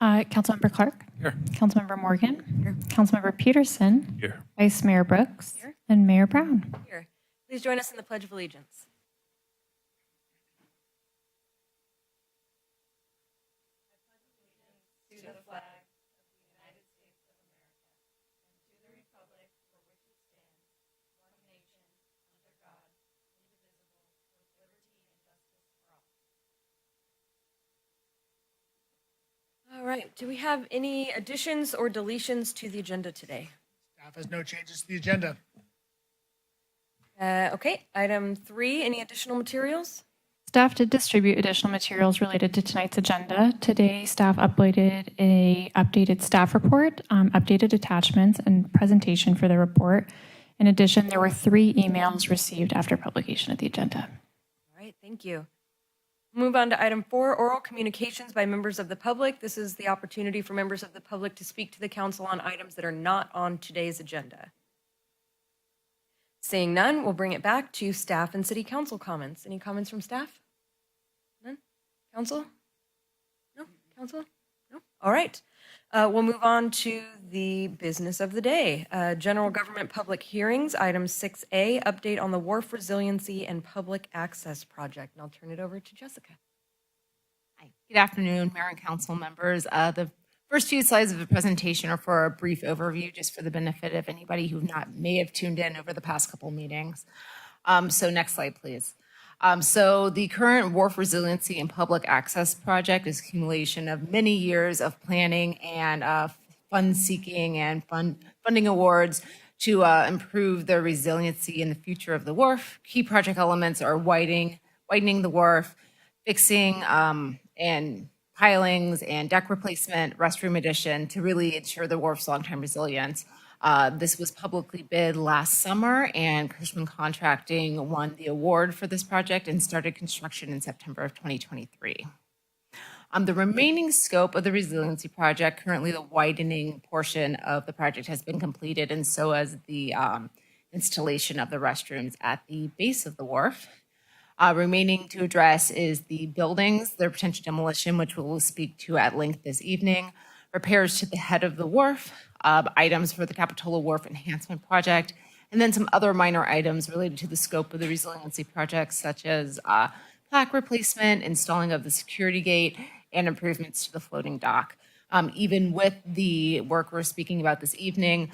Councilmember Clark. Here. Councilmember Morgan. Here. Councilmember Peterson. Here. Vice Mayor Brooks. Here. And Mayor Brown. Here. Please join us in the Pledge of Allegiance. To the flag of the United States of America and to the republic for which it stands, one nation, under God, indivisible, with liberty and justice for all. All right. Do we have any additions or deletions to the agenda today? Staff has no changes to the agenda. Okay. Item 3, any additional materials? Staff did distribute additional materials related to tonight's agenda. Today, staff uploaded a updated staff report, updated attachments, and presentation for the report. In addition, there were 3 emails received after publication of the agenda. All right, thank you. Move on to item 4, oral communications by members of the public. This is the opportunity for members of the public to speak to the council on items that are not on today's agenda. Seeing none, we'll bring it back to staff and city council comments. Any comments from staff? None? Council? No? Council? No? All right. We'll move on to the business of the day. General government public hearings, item 6A, update on the wharf resiliency and public access project. And I'll turn it over to Jessica. Hi. Good afternoon, Mayor and Council members. The first few slides of the presentation are for a brief overview, just for the benefit of anybody who may have tuned in over the past couple meetings. So next slide, please. So the current wharf resiliency and public access project is accumulation of many years of planning and fund seeking and funding awards to improve the resiliency in the future of the wharf. Key project elements are widening the wharf, fixing and pilings and deck replacement, restroom addition to really ensure the wharf's long-term resilience. This was publicly bid last summer, and Cushman Contracting won the award for this project and started construction in September of 2023. The remaining scope of the resiliency project, currently the widening portion of the project has been completed, and so has the installation of the restrooms at the base of the wharf. Remaining to address is the buildings, their potential demolition, which we will speak to at length this evening, repairs to the head of the wharf, items for the Capitola Wharf Enhancement Project, and then some other minor items related to the scope of the resiliency project, such as plaque replacement, installing of the security gate, and improvements to the floating dock. Even with the work we're speaking about this evening,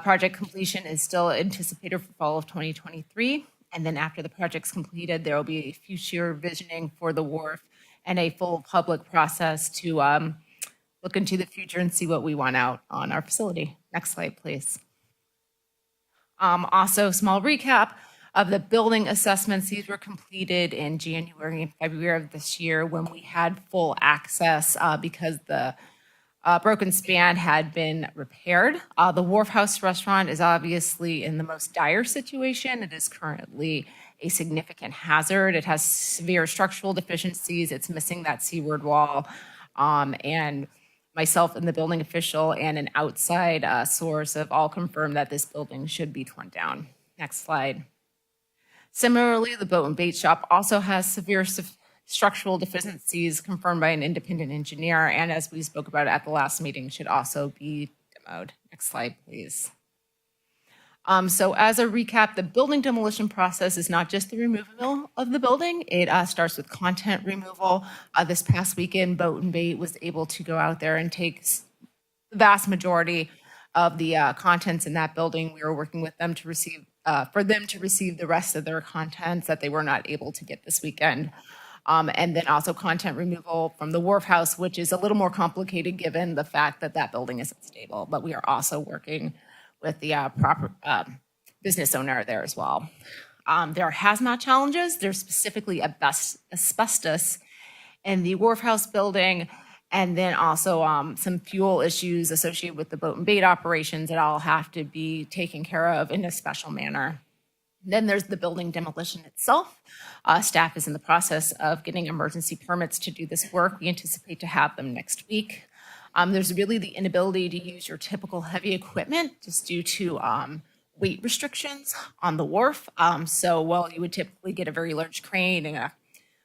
project completion is still anticipated for fall of 2023. And then after the project's completed, there will be a future visioning for the wharf and a full public process to look into the future and see what we want out on our facility. Next slide, please. Also, small recap of the building assessments. These were completed in January and February of this year when we had full access because the broken span had been repaired. The Wharf House restaurant is obviously in the most dire situation. It is currently a significant hazard. It has severe structural deficiencies. It's missing that seaward wall. And myself and the building official and an outside source have all confirmed that this building should be torn down. Next slide. Similarly, the boat and bait shop also has severe structural deficiencies confirmed by an independent engineer, and as we spoke about at the last meeting, should also be demoed. Next slide, please. So as a recap, the building demolition process is not just the removal of the building. It starts with content removal. This past weekend, Boat and Bait was able to go out there and take the vast majority of the contents in that building. We were working with them to receive, for them to receive the rest of their contents that they were not able to get this weekend. And then also content removal from the Wharf House, which is a little more complicated given the fact that that building isn't stable, but we are also working with the proper business owner there as well. There are hazmat challenges. There's specifically asbestos in the Wharf House building, and then also some fuel issues associated with the boat and bait operations that all have to be taken care of in a special manner. Then there's the building demolition itself. Staff is in the process of getting emergency permits to do this work. We anticipate to have them next week. There's really the inability to use your typical heavy equipment just due to weight restrictions on the wharf. So while you would typically get a very large crane and a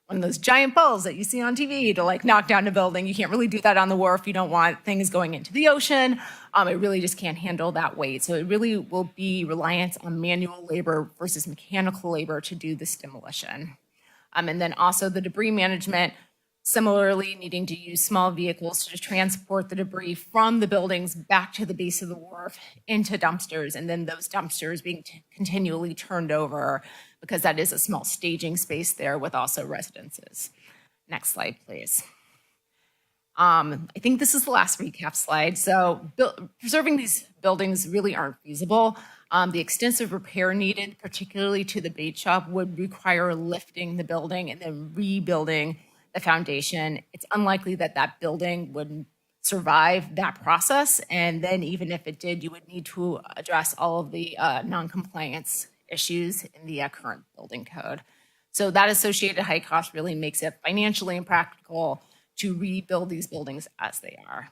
one of those giant poles that you see on TV to like knock down a building. You can't really do that on the wharf. You don't want things going into the ocean. It really just can't handle that weight. So it really will be reliant on manual labor versus mechanical labor to do this demolition. And then also the debris management, similarly needing to use small vehicles to transport the debris from the buildings back to the base of the wharf into dumpsters, and then those dumpsters being continually turned over because that is a small staging space there with also residences. Next slide, please. I think this is the last recap slide. So preserving these buildings really aren't feasible. The extensive repair needed, particularly to the bait shop, would require lifting the building and then rebuilding the foundation. It's unlikely that that building would survive that process. And then even if it did, you would need to address all of the non-compliance issues in the current building code. So that associated high cost really makes it financially impractical to rebuild these buildings as they are.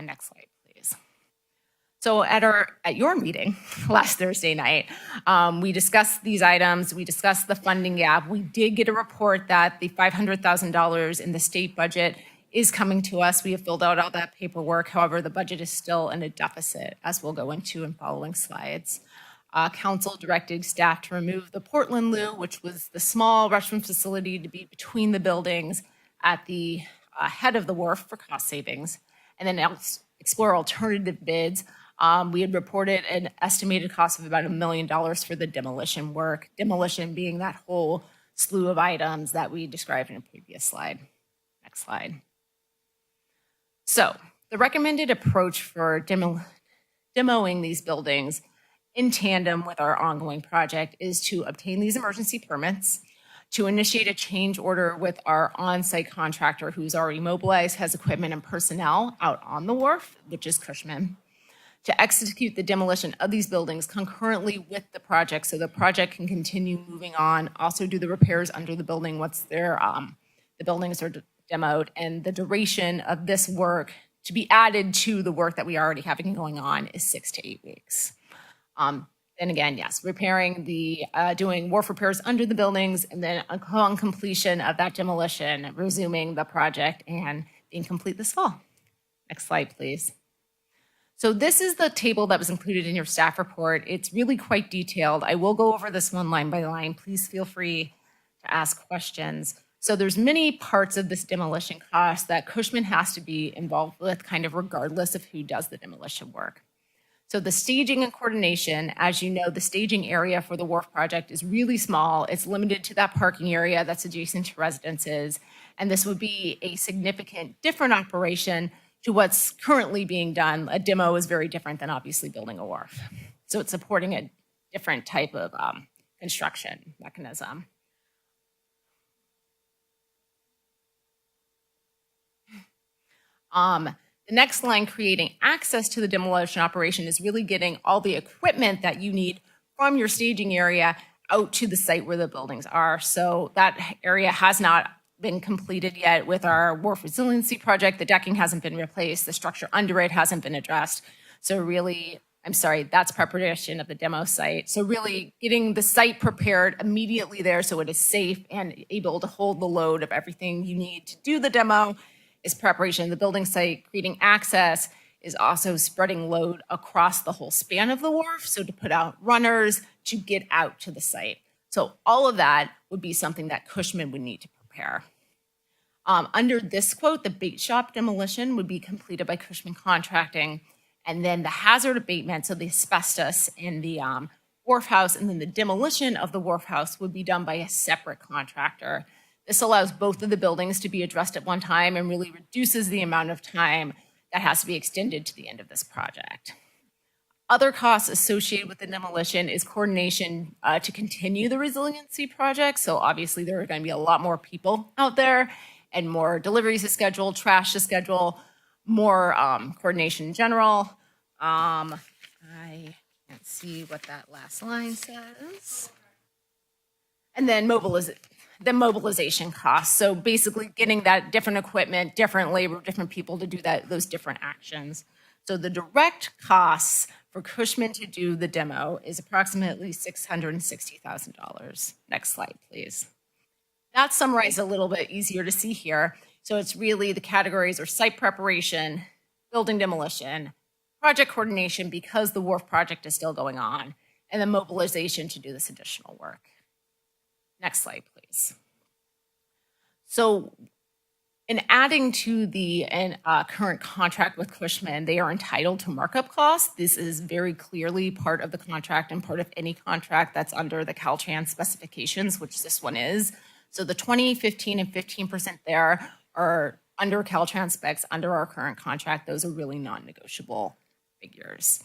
Next slide, please. So at your meeting last Thursday night, we discussed these items. We discussed the funding gap. We did get a report that the $500,000 in the state budget is coming to us. We have filled out all that paperwork. However, the budget is still in a deficit, as we'll go into in following slides. Council directed staff to remove the Portland Loo, which was the small restroom facility to be between the buildings at the head of the wharf for cost savings, and then explore alternative bids. We had reported an estimated cost of about $1 million for the demolition work, demolition being that whole slew of items that we described in a previous slide. Next slide. So the recommended approach for demoing these buildings in tandem with our ongoing project is to obtain these emergency permits, to initiate a change order with our on-site contractor who's already mobilized, has equipment and personnel out on the wharf, which is Cushman, to execute the demolition of these buildings concurrently with the project so the project can continue moving on, also do the repairs under the building once the buildings are demoed, and the duration of this work to be added to the work that we already have going on is 6 to 8 weeks. And again, yes, doing wharf repairs under the buildings, and then upon completion of that demolition, resuming the project and being complete this fall. Next slide, please. So this is the table that was included in your staff report. It's really quite detailed. I will go over this one line by line. Please feel free to ask questions. So there's many parts of this demolition cost that Cushman has to be involved with, kind of regardless of who does the demolition work. So the staging and coordination, as you know, the staging area for the wharf project is really small. It's limited to that parking area that's adjacent to residences. And this would be a significant different operation to what's currently being done. A demo is very different than obviously building a wharf. So it's supporting a different type of construction mechanism. The next line, creating access to the demolition operation, is really getting all the equipment that you need from your staging area out to the site where the buildings are. So that area has not been completed yet with our wharf resiliency project. The decking hasn't been replaced. The structure under it hasn't been addressed. So really, that's preparation of the demo site. So really getting the site prepared immediately there so it is safe and able to hold the load of everything you need to do the demo is preparation of the building site. Creating access is also spreading load across the whole span of the wharf, so to put out runners to get out to the site. So all of that would be something that Cushman would need to prepare. Under this quote, the bait shop demolition would be completed by Cushman Contracting, and then the hazard abatement, so the asbestos in the wharf house, and then the demolition of the wharf house would be done by a separate contractor. This allows both of the buildings to be addressed at one time and really reduces the amount of time that has to be extended to the end of this project. Other costs associated with the demolition is coordination to continue the resiliency project. So obviously there are going to be a lot more people out there and more deliveries to schedule, trash to schedule, more coordination in general. I can't see what that last line says. And then mobilization costs. So basically getting that different equipment, different labor, different people to do those different actions. So the direct costs for Cushman to do the demo is approximately $660,000. Next slide, please. That's summarized a little bit easier to see here. So it's really the categories are site preparation, building demolition, project coordination because the wharf project is still going on, and then mobilization to do this additional work. Next slide, please. So in adding to the current contract with Cushman, they are entitled to markup costs. This is very clearly part of the contract and part of any contract that's under the Caltrans specifications, which this one is. So the 20, 15, and 15% there are under Caltrans specs, under our current contract. Those are really non-negotiable figures.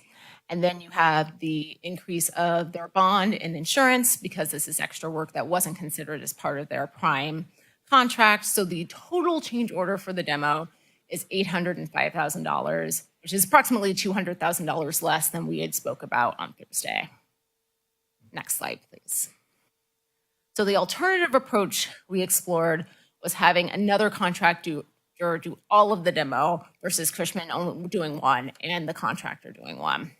And then you have the increase of their bond and insurance because this is extra work that wasn't considered as part of their prime contract. So the total change order for the demo is $805,000, which is approximately $200,000 less than we had spoke about on Thursday. Next slide, please. So the alternative approach we explored was having another contractor do all of the demo versus Cushman only doing one and the contractor doing one.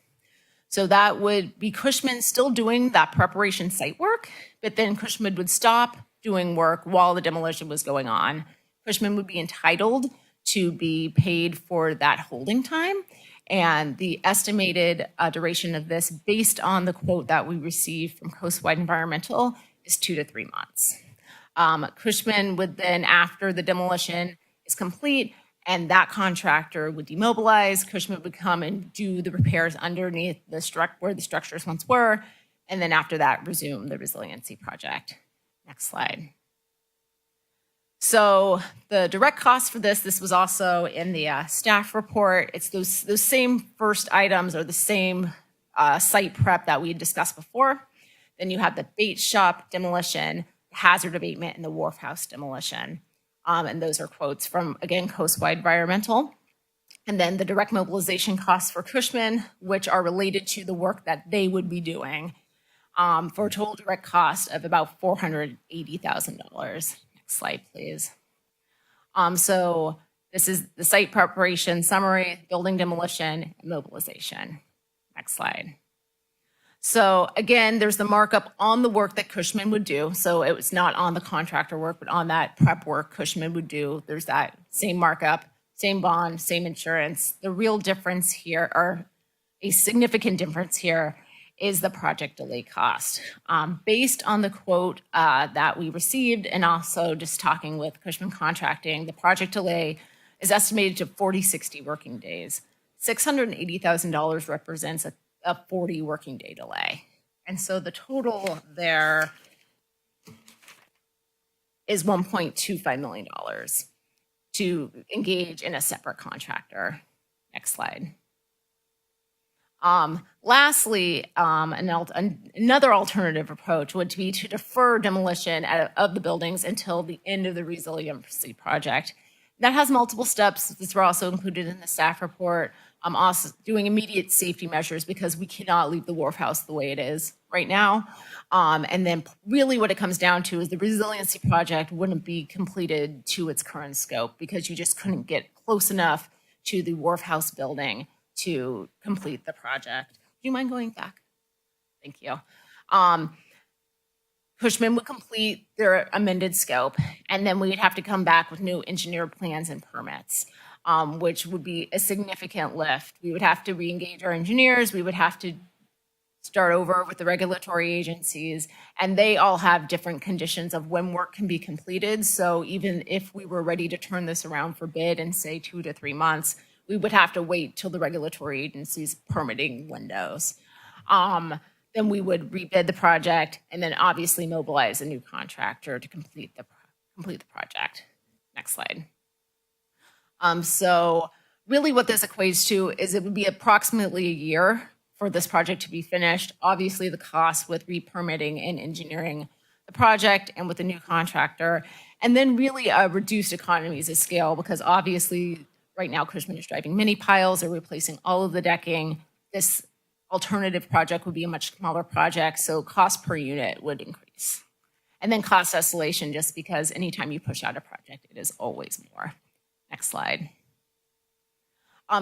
So that would be Cushman still doing that preparation site work, but then Cushman would stop doing work while the demolition was going on. Cushman would be entitled to be paid for that holding time. And the estimated duration of this, based on the quote that we received from Coastwide Environmental, is 2 to 3 months. Cushman would then, after the demolition is complete, and that contractor would demobilize, Cushman would come and do the repairs underneath where the structures once were, and then after that, resume the resiliency project. Next slide. So the direct cost for this was also in the staff report. It's those same first items or the same site prep that we had discussed before. Then you have the bait shop demolition, hazard abatement, and the wharf house demolition. And those are quotes from, again, Coastwide Environmental. And then the direct mobilization costs for Cushman, which are related to the work that they would be doing, for a total direct cost of about $480,000. Next slide, please. So this is the site preparation summary, building demolition, and mobilization. Next slide. So again, there's the markup on the work that Cushman would do. So it was not on the contractor work, but on that prep work Cushman would do. There's that same markup, same bond, same insurance. The real difference here, or a significant difference here, is the project delay cost. Based on the quote that we received and also just talking with Cushman Contracting, the project delay is estimated to 40-60 working days. $680,000 represents a 40 working day delay. And so the total there is $1.25 million to engage in a separate contractor. Next slide. Lastly, another alternative approach would be to defer demolition of the buildings until the end of the resiliency project. That has multiple steps. These were also included in the staff report. Also doing immediate safety measures because we cannot leave the wharf house the way it is right now. And then really what it comes down to is the resiliency project wouldn't be completed to its current scope because you just couldn't get close enough to the wharf house building to complete the project. Do you mind going back? Thank you. Cushman would complete their amended scope, and then we'd have to come back with new engineered plans and permits, which would be a significant lift. We would have to re-engage our engineers. We would have to start over with the regulatory agencies, and they all have different conditions of when work can be completed. So even if we were ready to turn this around for bid in, say, 2 to 3 months, we would have to wait till the regulatory agencies' permitting windows. Then we would rebid the project and then obviously mobilize a new contractor to complete the project. Next slide. So really what this equates to is it would be approximately a year for this project to be finished. Obviously the cost with re-permitting and engineering the project and with a new contractor, and then really reduced economies of scale because obviously right now Cushman is driving mini piles or replacing all of the decking. This alternative project would be a much smaller project, so cost per unit would increase. And then cost escalation, just because anytime you push out a project, it is always more. Next slide.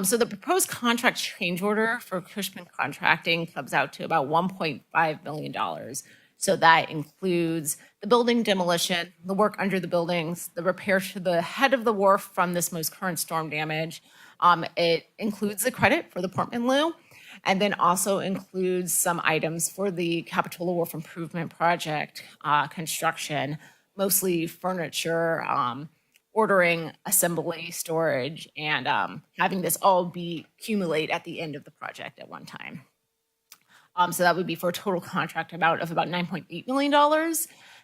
So the proposed contract change order for Cushman Contracting comes out to about $1.5 million. So that includes the building demolition, the work under the buildings, the repair to the head of the wharf from this most current storm damage. It includes the credit for the Portman Loo, and then also includes some items for the Capitola Wharf Improvement Project construction, mostly furniture, ordering, assembly, storage, and having this all be accumulate at the end of the project at one time. So that would be for a total contract amount of about $9.8 million.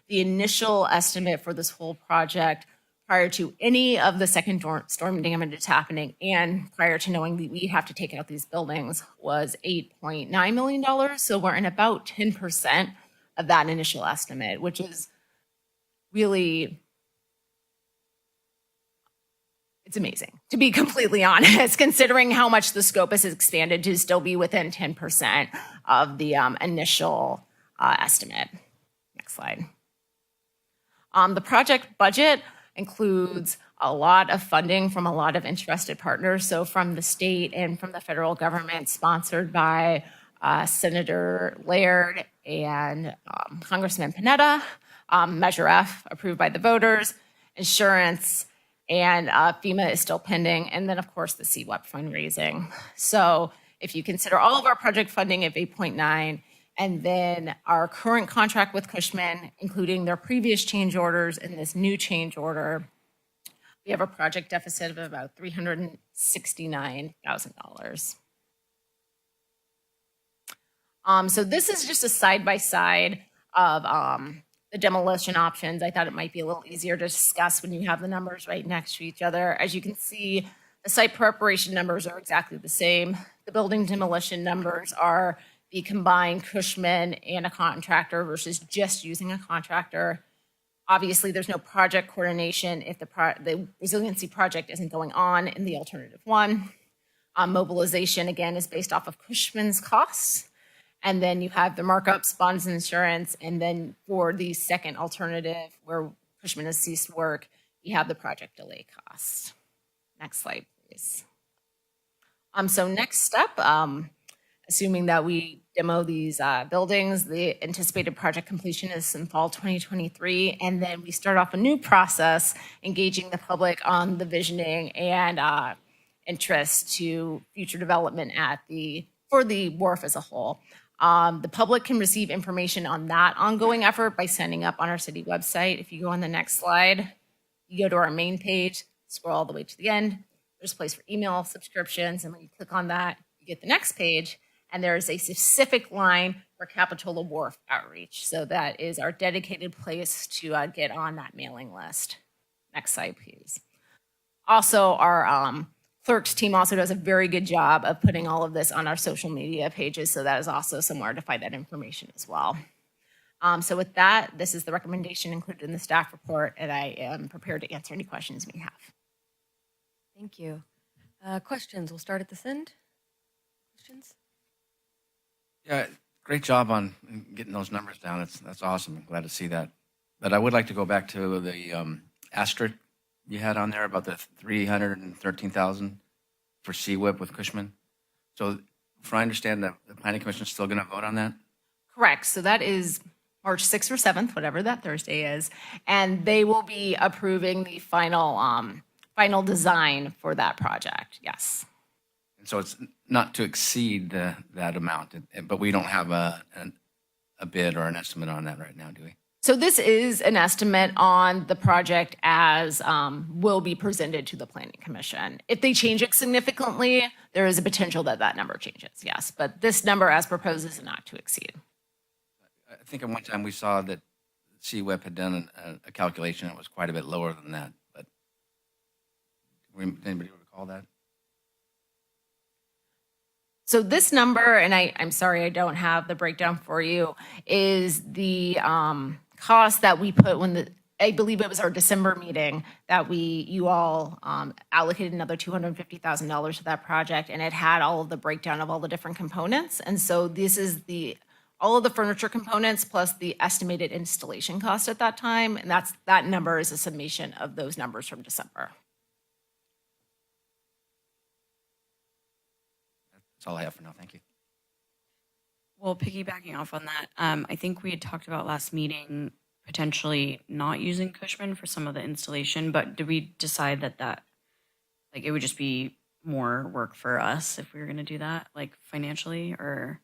The initial estimate for this whole project prior to any of the second storm damage happening and prior to knowing that we have to take out these buildings was $8.9 million. So we're in about 10% of that initial estimate, which is really, it's amazing, to be completely honest, considering how much the scope has expanded to still be within 10% of the initial estimate. Next slide. The project budget includes a lot of funding from a lot of interested partners. So from the state and from the federal government, sponsored by Senator Laird and Congressman Panetta, Measure F, approved by the voters, insurance, and FEMA is still pending, and then, of course, the CWEP fundraising. So if you consider all of our project funding of 8.9, and then our current contract with Cushman, including their previous change orders and this new change order, we have a project deficit of about $369,000. So this is just a side-by-side of the demolition options. I thought it might be a little easier to discuss when you have the numbers right next to each other. As you can see, the site preparation numbers are exactly the same. The building demolition numbers are the combined Cushman and a contractor versus just using a contractor. Obviously, there's no project coordination if the resiliency project isn't going on in the alternative one. Mobilization, again, is based off of Cushman's costs. And then you have the markups, bonds, and insurance. And then for the second alternative, where Cushman has ceased work, you have the project delay cost. Next slide, please. So next step, assuming that we demo these buildings, the anticipated project completion is in fall 2023. And then we start off a new process, engaging the public on the visioning and interest to future development for the wharf as a whole. The public can receive information on that ongoing effort by signing up on our city website. If you go on the next slide, you go to our main page, scroll all the way to the end. There's a place for email subscriptions, and when you click on that, you get the next page, and there is a specific line for Capitola Wharf outreach. So that is our dedicated place to get on that mailing list. Next slide, please. Also, our clerk's team also does a very good job of putting all of this on our social media pages, so that is also somewhere to find that information as well. So with that, this is the recommendation included in the staff report, and I am prepared to answer any questions you may have. Thank you. Questions? We'll start at this end. Questions? Yeah, great job on getting those numbers down. That's awesome. I'm glad to see that. But I would like to go back to the asterisk you had on there about the $313,000 for CWIP with Cushman. So, if I understand, the Planning Commission is still going to vote on that? Correct. So that is March 6th or 7th, whatever that Thursday is, and they will be approving the final design for that project. Yes. And so it's not to exceed that amount, but we don't have a bid or an estimate on that right now, do we? So this is an estimate on the project as will be presented to the Planning Commission. If they change it significantly, there is a potential that that number changes, yes. But this number as proposed is not to exceed. I think at one time we saw that CWEP had done a calculation that was quite a bit lower than that, but anybody recall that? So this number, and I'm sorry I don't have the breakdown for you, is the cost that we put when I believe it was our December meeting that you all allocated another $250,000 to that project, and it had all of the breakdown of all the different components. And so this is all of the furniture components plus the estimated installation cost at that time, and that number is a summation of those numbers from December. That's all I have for now. Thank you. Well, piggybacking off on that, I think we had talked about last meeting potentially not using Cushman for some of the installation, but did we decide that like it would just be more work for us if we were going to do that, like financially, or?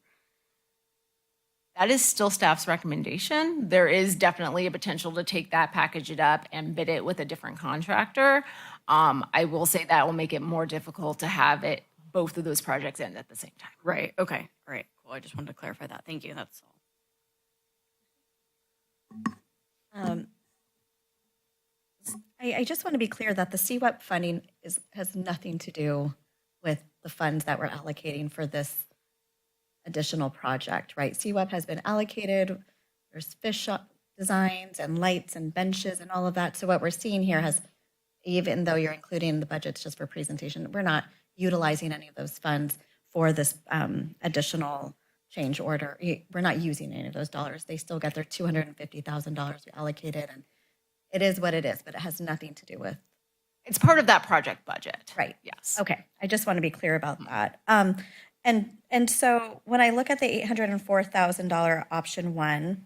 That is still staff's recommendation. There is definitely a potential to take that, package it up, and bid it with a different contractor. I will say that will make it more difficult to have it, both of those projects end at the same time. Right. Okay. All right. Cool. I just wanted to clarify that. Thank you. That's all. I just want to be clear that the CWEP funding has nothing to do with the funds that we're allocating for this additional project, right? CWEP has been allocated, there's fish shop designs and lights and benches and all of that. So what we're seeing here has, even though you're including the budgets just for presentation, we're not utilizing any of those funds for this additional change order. We're not using any of those dollars. They still get their $250,000 allocated, and it is what it is, but it has nothing to do with. It's part of that project budget. Right. Yes. Okay. I just want to be clear about that. And so when I look at the $804,000 option 1,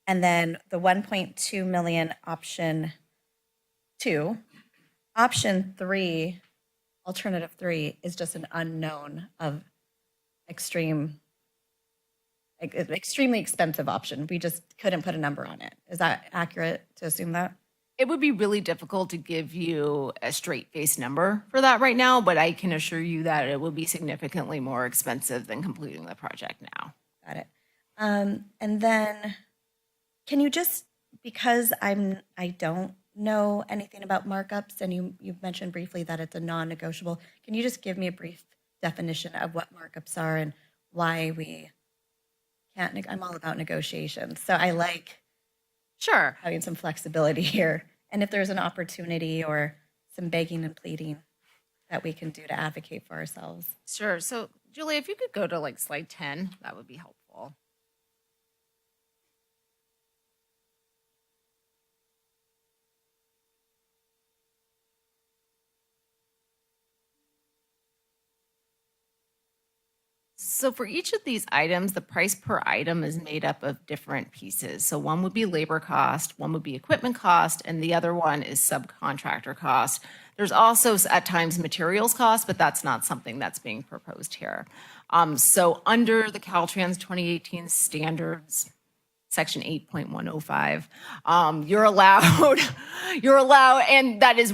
and then the 1.2 million option 2, option 3, alternative 3 is just an unknown of extremely expensive option. We just couldn't put a number on it. Is that accurate to assume that? It would be really difficult to give you a straight-faced number for that right now, but I can assure you that it will be significantly more expensive than completing the project now. Got it. And then can you just, because I don't know anything about markups, and you mentioned briefly that it's a non-negotiable, can you just give me a brief definition of what markups are and why we can't, I'm all about negotiations. So I like Sure. having some flexibility here. And if there's an opportunity or some begging and pleading that we can do to advocate for ourselves. Sure. So, Julie, if you could go to like slide 10, that would be helpful. So for each of these items, the price per item is made up of different pieces. So one would be labor cost, one would be equipment cost, and the other one is subcontractor cost. There's also at times materials cost, but that's not something that's being proposed here. So under the Caltrans 2018 standards, Section 8.105, you're allowed, and that is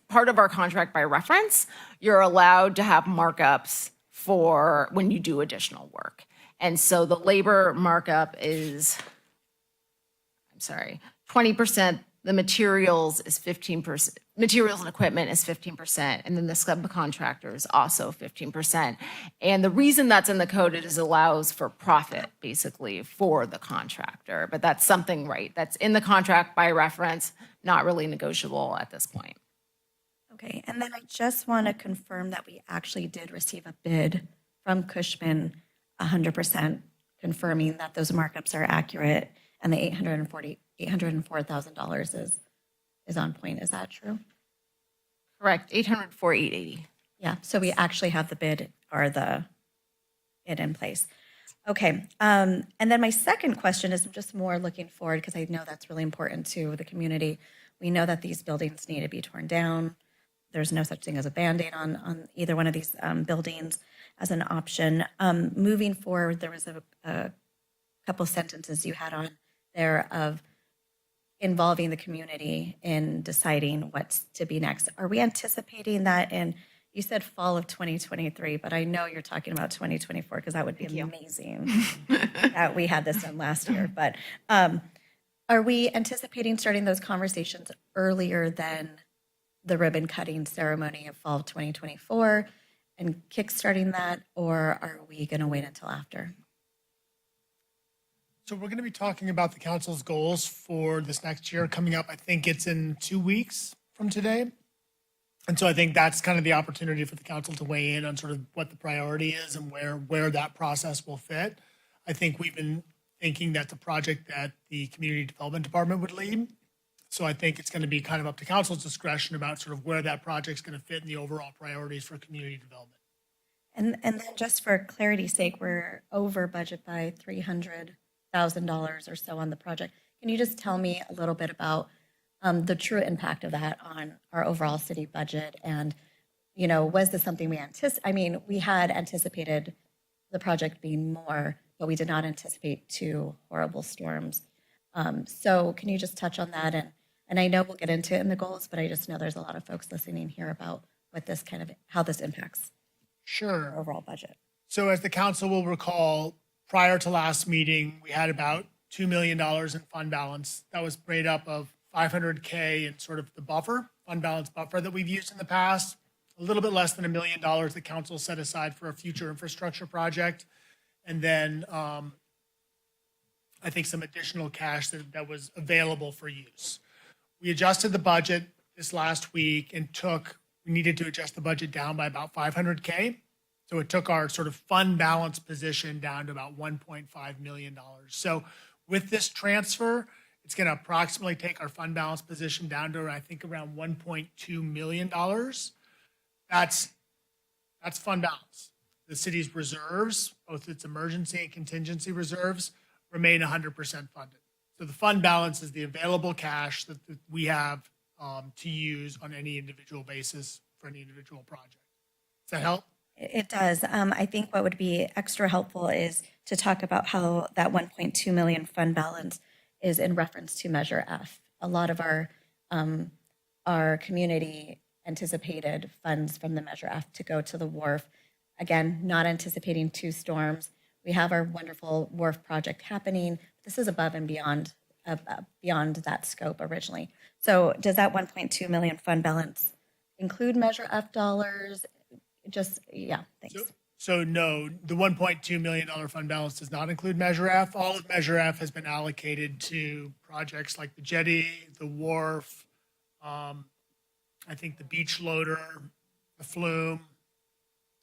part of our contract by reference. You're allowed to have markups for when you do additional work. And so the labor markup is, 20%. The materials is 15%. Materials and equipment is 15%. And then the subcontractor is also 15%. And the reason that's in the code, it is allows for profit, basically, for the contractor. But that's something, right, that's in the contract by reference, not really negotiable at this point. Okay, and then I just want to confirm that we actually did receive a bid from Cushman, 100% confirming that those markups are accurate, and the $804,000 is on point. Is that true? Correct, 804,880. Yeah, so we actually have the bid or it in place. Okay, and then my second question is just more looking forward, because I know that's really important to the community. We know that these buildings need to be torn down. There's no such thing as a Band-Aid on either one of these buildings as an option. Moving forward, there was a couple sentences you had on there of involving the community in deciding what's to be next. Are we anticipating that you said fall of 2023, but I know you're talking about 2024, because that would be amazing that we had this done last year. But are we anticipating starting those conversations earlier than the ribbon cutting ceremony of fall of 2024 and kickstarting that, or are we going to wait until after? So we're going to be talking about the council's goals for this next year coming up. I think it's in 2 weeks from today. And so I think that's kind of the opportunity for the council to weigh in on sort of what the priority is and where that process will fit. I think we've been thinking that's a project that the Community Development Department would lead. So I think it's going to be kind of up to council's discretion about sort of where that project's going to fit in the overall priorities for community development. And then just for clarity's sake, we're over budget by $300,000 or so on the project. Can you just tell me a little bit about the true impact of that on our overall city budget? And, was this something we we had anticipated the project being more, but we did not anticipate 2 horrible storms. So can you just touch on that? And I know we'll get into it in the goals, but I just know there's a lot of folks listening here about how this impacts Sure. our overall budget. So as the council will recall, prior to last meeting, we had about $2 million in fund balance. That was made up of 500K in sort of the fund balance buffer that we've used in the past, a little bit less than $1 million the council set aside for a future infrastructure project. And then I think some additional cash that was available for use. We adjusted the budget this last week and we needed to adjust the budget down by about 500K. So it took our sort of fund balance position down to about $1.5 million. So with this transfer, it's going to approximately take our fund balance position down to, I think, around $1.2 million. That's fund balance. The city's reserves, both its emergency and contingency reserves, remain 100% funded. So the fund balance is the available cash that we have to use on any individual basis for any individual project. Does that help? It does. I think what would be extra helpful is to talk about how that 1.2 million fund balance is in reference to Measure F. A lot of our community anticipated funds from the Measure F to go to the wharf. Again, not anticipating 2 storms. We have our wonderful wharf project happening. This is above and beyond that scope originally. So does that 1.2 million fund balance include Measure F dollars? Thanks. So no, the $1.2 million fund balance does not include Measure F. All of Measure F has been allocated to projects like the jetty, the wharf, I think the beach loader, the flume.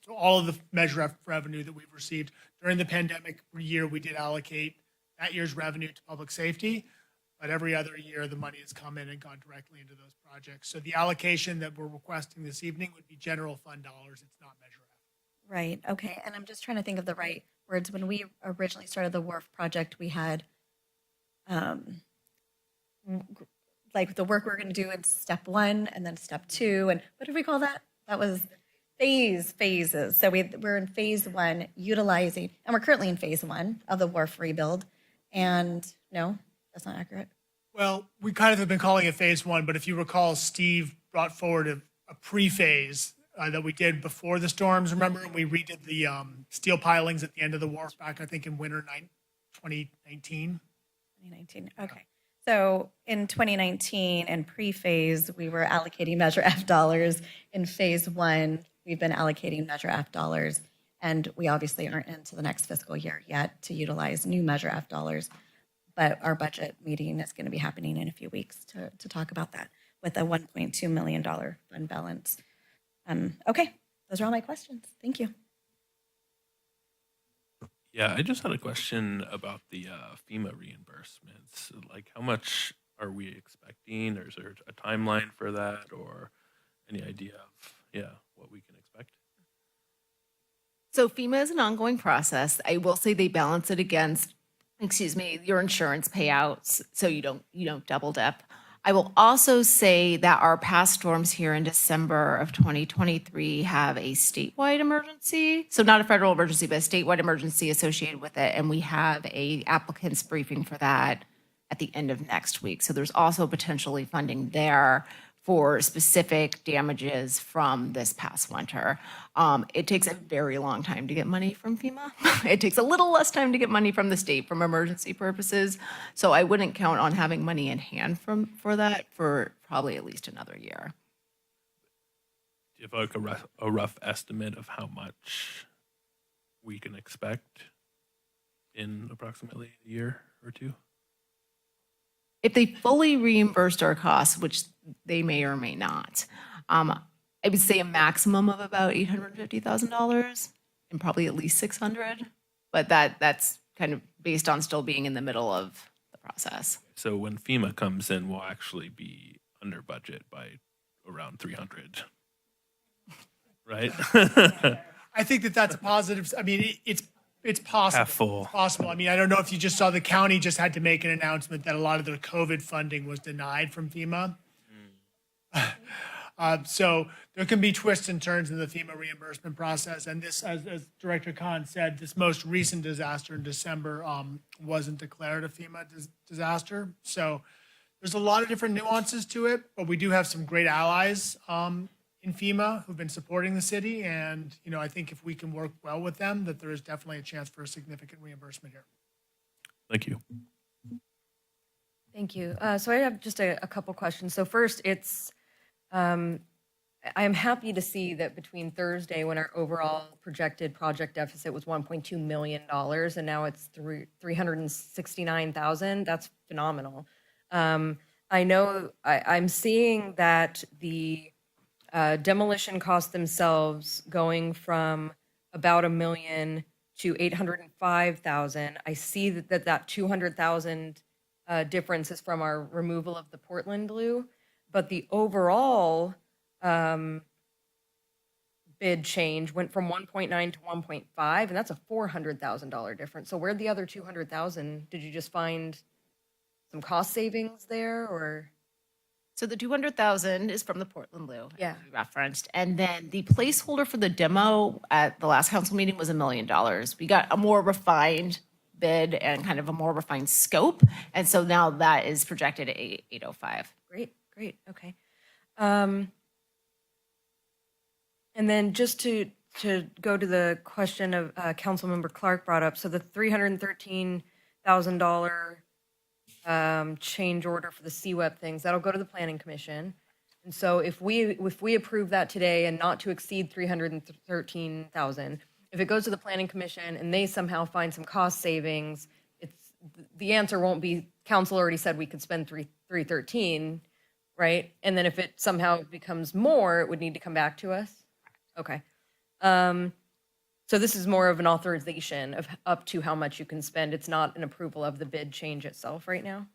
So all of the Measure F revenue that we've received during the pandemic year, we did allocate that year's revenue to public safety, but every other year the money has come in and gone directly into those projects. So the allocation that we're requesting this evening would be general fund dollars. It's not Measure F. Right. Okay. And I'm just trying to think of the right words. When we originally started the wharf project, we had like the work we're going to do in step 1 and then step 2. And what did we call that? That was phases. So we're in phase 1 utilizing, and we're currently in phase 1 of the wharf rebuild. And no, that's not accurate. Well, we kind of have been calling it phase 1, but if you recall, Steve brought forward a pre-phase that we did before the storms. Remember, we redid the steel pilings at the end of the wharf back, I think, in winter 2019. 2019. Okay. So in 2019 and pre-phase, we were allocating Measure F dollars. In phase 1, we've been allocating Measure F dollars. And we obviously aren't into the next fiscal year yet to utilize new Measure F dollars. But our budget meeting is going to be happening in a few weeks to talk about that with a $1.2 million fund balance. Okay, those are all my questions. Thank you. Yeah, I just had a question about the FEMA reimbursements. Like, how much are we expecting, or is there a timeline for that, or any idea of, what we can expect? So FEMA is an ongoing process. I will say they balance it against, your insurance payouts, so you don't double dip. I will also say that our past storms here in December of 2023 have a statewide emergency. So not a federal emergency, but a statewide emergency associated with it. And we have a applicant's briefing for that at the end of next week. So there's also potentially funding there for specific damages from this past winter. It takes a very long time to get money from FEMA. It takes a little less time to get money from the state from emergency purposes. So I wouldn't count on having money in hand for that for probably at least another year. Do you have like a rough estimate of how much we can expect in approximately a year or two? If they fully reimbursed our costs, which they may or may not, I would say a maximum of about $850,000 and probably at least $600,000. But that's kind of based on still being in the middle of the process. So when FEMA comes in, we'll actually be under budget by around 300, right? I think that that's a positive. I mean, it's possible. Half full. It's possible. I mean, I don't know if you just saw the county just had to make an announcement that a lot of their COVID funding was denied from FEMA. So there can be twists and turns in the FEMA reimbursement process. And this, as Director Khan said, this most recent disaster in December wasn't declared a FEMA disaster. So there's a lot of different nuances to it, but we do have some great allies in FEMA who've been supporting the city. And, you know, I think if we can work well with them, that there is definitely a chance for a significant reimbursement here. Thank you. Thank you. So I have just a couple questions. So first, I'm happy to see that between Thursday, when our overall projected project deficit was $1.2 million, and now it's $369,000, that's phenomenal. I know I'm seeing that the demolition costs themselves going from about $1 million to $805,000. I see that $200,000 difference is from our removal of the Portland blue, but the overall bid change went from 1.9 to 1.5, and that's a $400,000 difference. So where'd the other 200,000? Did you just find some cost savings there, or? So the 200,000 is from the Portland Blue, Yeah. as we referenced, and then the placeholder for the demo at the last council meeting was $1 million. We got a more refined bid and kind of a more refined scope, and so now that is projected at 805. Great, okay. And then just to go to the question of Councilmember Clark brought up, so the $313,000 change order for the CWEP things, that'll go to the Planning Commission. And so if we approve that today and not to exceed 313,000, if it goes to the Planning Commission and they somehow find some cost savings, the answer won't be council already said we could spend 313, right? And then if it somehow becomes more, it would need to come back to us. Okay. So this is more of an authorization of up to how much you can spend. It's not an approval of the bid change itself right now.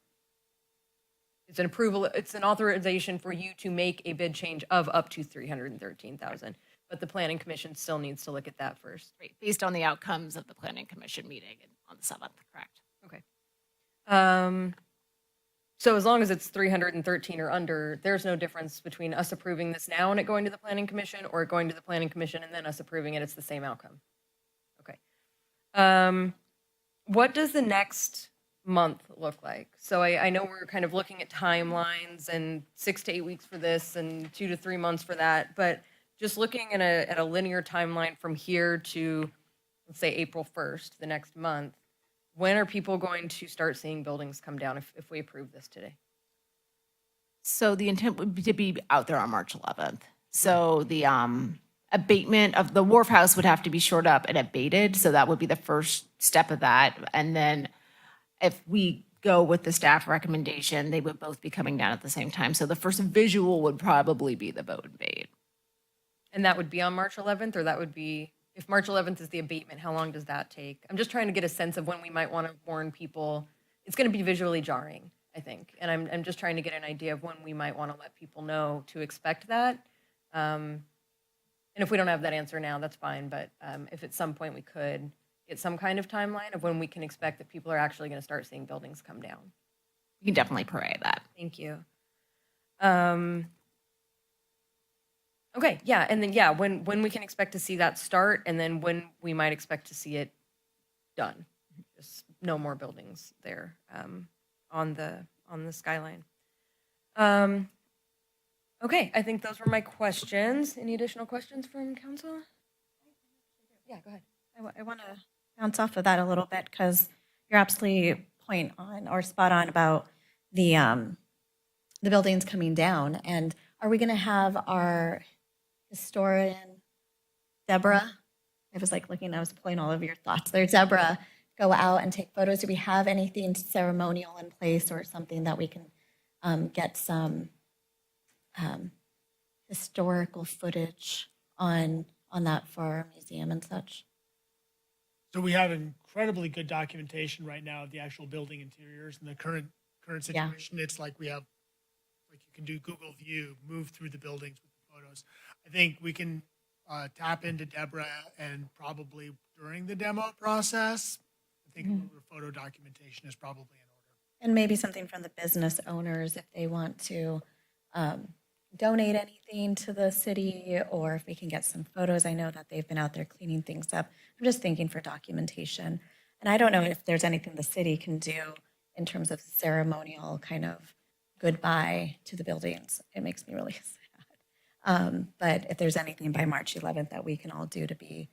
It's an approval, it's an authorization for you to make a bid change of up to 313,000. But the Planning Commission still needs to look at that first. Right, based on the outcomes of the Planning Commission meeting on the 7th, correct? Okay. So as long as it's 313 or under, there's no difference between us approving this now and it going to the Planning Commission, or it going to the Planning Commission and then us approving it. It's the same outcome. Okay. What does the next month look like? So I know we're kind of looking at timelines and 6 to 8 weeks for this and 2 to 3 months for that, but just looking at a linear timeline from here to, let's say, April 1st, the next month, when are people going to start seeing buildings come down if we approve this today? So the intent would be to be out there on March 11th. So the abatement of the wharf house would have to be shored up and abated. So that would be the first step of that. And then if we go with the staff recommendation, they would both be coming down at the same time. So the first visual would probably be the boat and bait. And that would be on March 11th, or that would be, if March 11th is the abatement, how long does that take? I'm just trying to get a sense of when we might want to warn people. It's going to be visually jarring, I think. And I'm just trying to get an idea of when we might want to let people know to expect that. And if we don't have that answer now, that's fine. But if at some point we could get some kind of timeline of when we can expect that people are actually going to start seeing buildings come down. You can definitely provide that. Thank you. Okay, yeah, and then, yeah, when we can expect to see that start, and then when we might expect to see it done. Just no more buildings there on the skyline. Okay, I think those were my questions. Any additional questions from council? Yeah, go ahead. I want to bounce off of that a little bit because you're absolutely point on or spot on about the buildings coming down. And are we going to have our historian Deborah? I was like looking, I was pulling all of your thoughts there. Deborah, go out and take photos. Do we have anything ceremonial in place or something that we can get some historical footage on that for our museum and such? So we have incredibly good documentation right now of the actual building interiors and the current situation. It's like we have, like you can do Google View, move through the buildings with the photos. I think we can tap into Deborah and probably during the demo process. I think photo documentation is probably in order. And maybe something from the business owners if they want to donate anything to the city, or if we can get some photos. I know that they've been out there cleaning things up. I'm just thinking for documentation. And I don't know if there's anything the city can do in terms of ceremonial kind of goodbye to the buildings. It makes me really sad. But if there's anything by March 11th that we can all do to be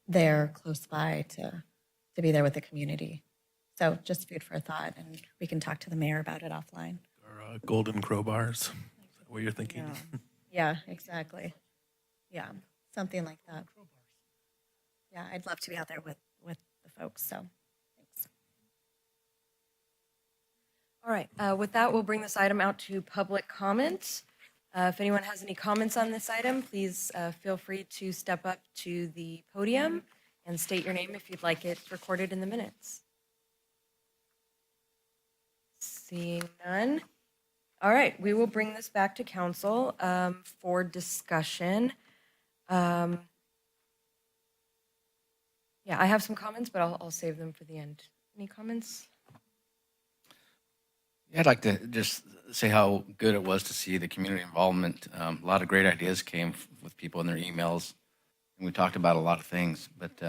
there close by to be there with the community. So just food for thought, and we can talk to the mayor about it offline. Or golden crowbars. Is that what you're thinking? Yeah, exactly. Yeah, something like that. Yeah, I'd love to be out there with the folks, so thanks. All right, with that, we'll bring this item out to public comment. If anyone has any comments on this item, please feel free to step up to the podium and state your name if you'd like it recorded in the minutes. Seeing none. All right, we will bring this back to council for discussion. Yeah, I have some comments, but I'll save them for the end. Any comments? Yeah, I'd like to just say how good it was to see the community involvement. A lot of great ideas came with people in their emails, and we talked about a lot of things. But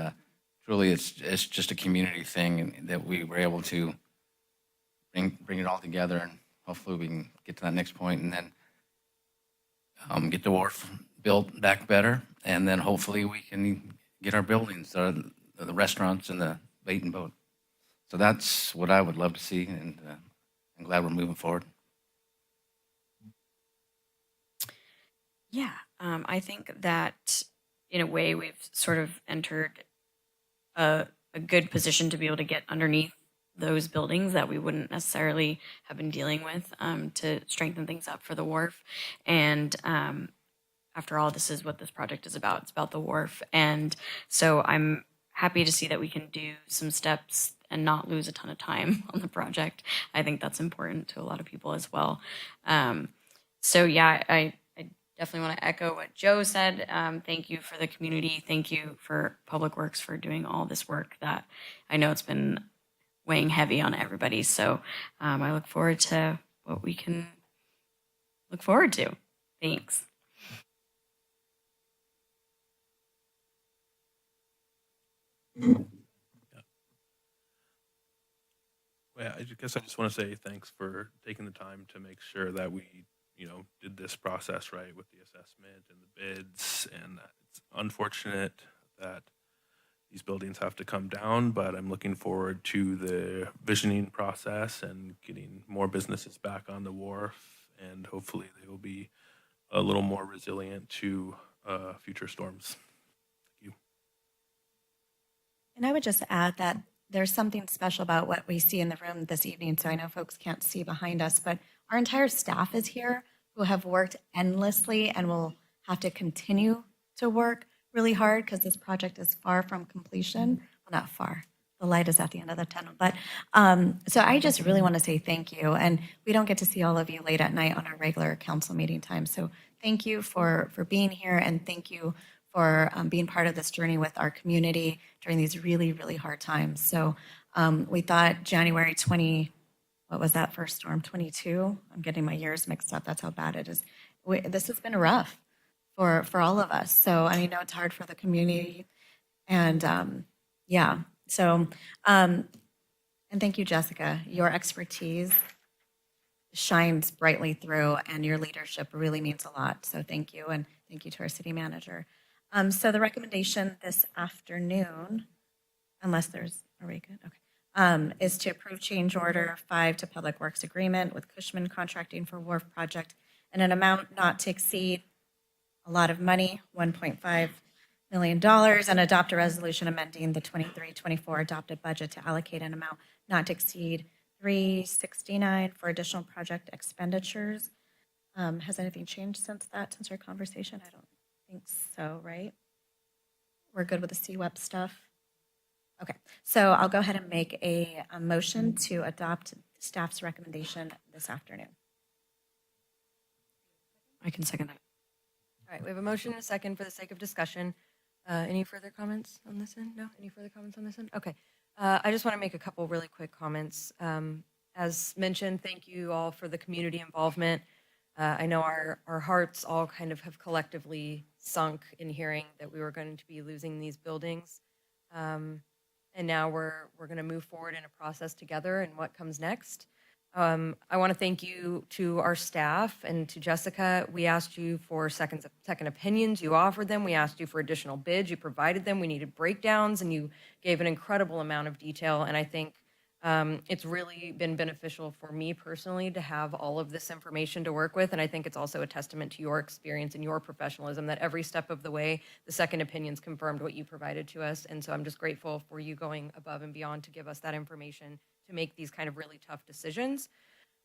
truly, it's just a community thing, and that we were able to bring it all together, and hopefully we can get to that next point, and then get the wharf built back better, and then hopefully we can get our buildings, the restaurants, and the bait and boat. So that's what I would love to see, and I'm glad we're moving forward. Yeah, I think that in a way we've sort of entered a good position to be able to get underneath those buildings that we wouldn't necessarily have been dealing with to strengthen things up for the wharf. And after all, this is what this project is about. It's about the wharf. And so I'm happy to see that we can do some steps and not lose a ton of time on the project. I think that's important to a lot of people as well. So yeah, I definitely want to echo what Joe said. Thank you for the community. Thank you for Public Works for doing all this work that I know it's been weighing heavy on everybody. So I look forward to what we can look forward to. Thanks. Well, I guess I just want to say thanks for taking the time to make sure that we, did this process right with the assessment and the bids. And it's unfortunate that these buildings have to come down, but I'm looking forward to the visioning process and getting more businesses back on the wharf, and hopefully they will be a little more resilient to future storms. Thank you. And I would just add that there's something special about what we see in the room this evening. So I know folks can't see behind us, but our entire staff is here who have worked endlessly and will have to continue to work really hard because this project is far from completion. Well, not far. The light is at the end of the tunnel. But so I just really want to say thank you. And we don't get to see all of you late at night on our regular council meeting time. So thank you for being here, and thank you for being part of this journey with our community during these really, really hard times. So we thought January 20, what was that first storm, 22? I'm getting my years mixed up. That's how bad it is. This has been rough for all of us. So I know it's hard for the community. And yeah, so, and thank you, Jessica. Your expertise shines brightly through, and your leadership really means a lot. So thank you, and thank you to our city manager. So the recommendation this afternoon, unless there's, are we good? Okay. Is to approve change order 5 to Public Works agreement with Cushman Contracting for Wharf Project in an amount not to exceed a lot of money, $1.5 million, and adopt a resolution amending the 23-24 adopted budget to allocate an amount not to exceed $369 for additional project expenditures. Has anything changed since our conversation? I don't think so, right? We're good with the CWEP stuff? Okay, so I'll go ahead and make a motion to adopt staff's recommendation this afternoon. I can second that. All right, we have a motion and a second for the sake of discussion. Any further comments on this end? No? Any further comments on this end? Okay. I just want to make a couple really quick comments. As mentioned, thank you all for the community involvement. I know our hearts all kind of have collectively sunk in hearing that we were going to be losing these buildings. And now we're going to move forward in a process together and what comes next. I want to thank you to our staff and to Jessica. We asked you for second opinions. You offered them. We asked you for additional bids. You provided them. We needed breakdowns, and you gave an incredible amount of detail. And I think it's really been beneficial for me personally to have all of this information to work with. And I think it's also a testament to your experience and your professionalism that every step of the way, the second opinions confirmed what you provided to us. And so I'm just grateful for you going above and beyond to give us that information to make these kind of really tough decisions.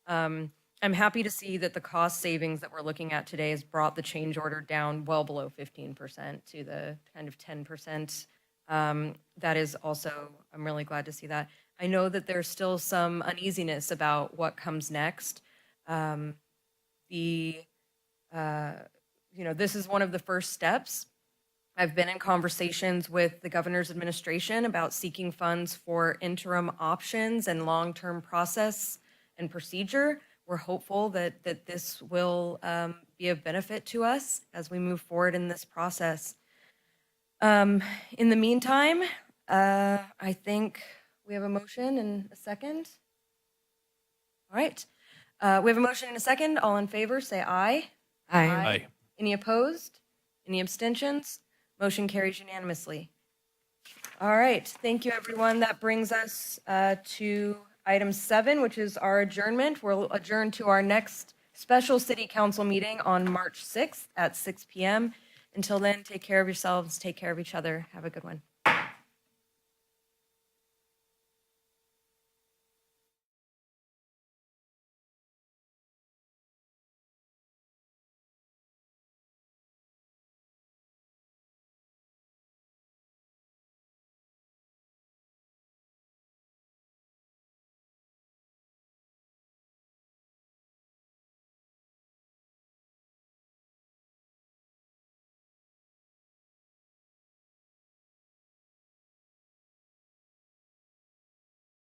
I'm happy to see that the cost savings that we're looking at today has brought the change order down well below 15% to the kind of 10%. That is also, I'm really glad to see that. I know that there's still some uneasiness about what comes next. This is one of the first steps. I've been in conversations with the governor's administration about seeking funds for interim options and long-term process and procedure. We're hopeful that this will be of benefit to us as we move forward in this process. In the meantime, I think we have a motion and a second. All right. We have a motion and a second. All in favor, say aye. Aye. Any opposed? Any abstentions? Motion carries unanimously. All right. Thank you, everyone. That brings us to item 7, which is our adjournment. We'll adjourn to our next special city council meeting on March 6th at 6 p.m. Until then, take care of yourselves, take care of each other. Have a good one.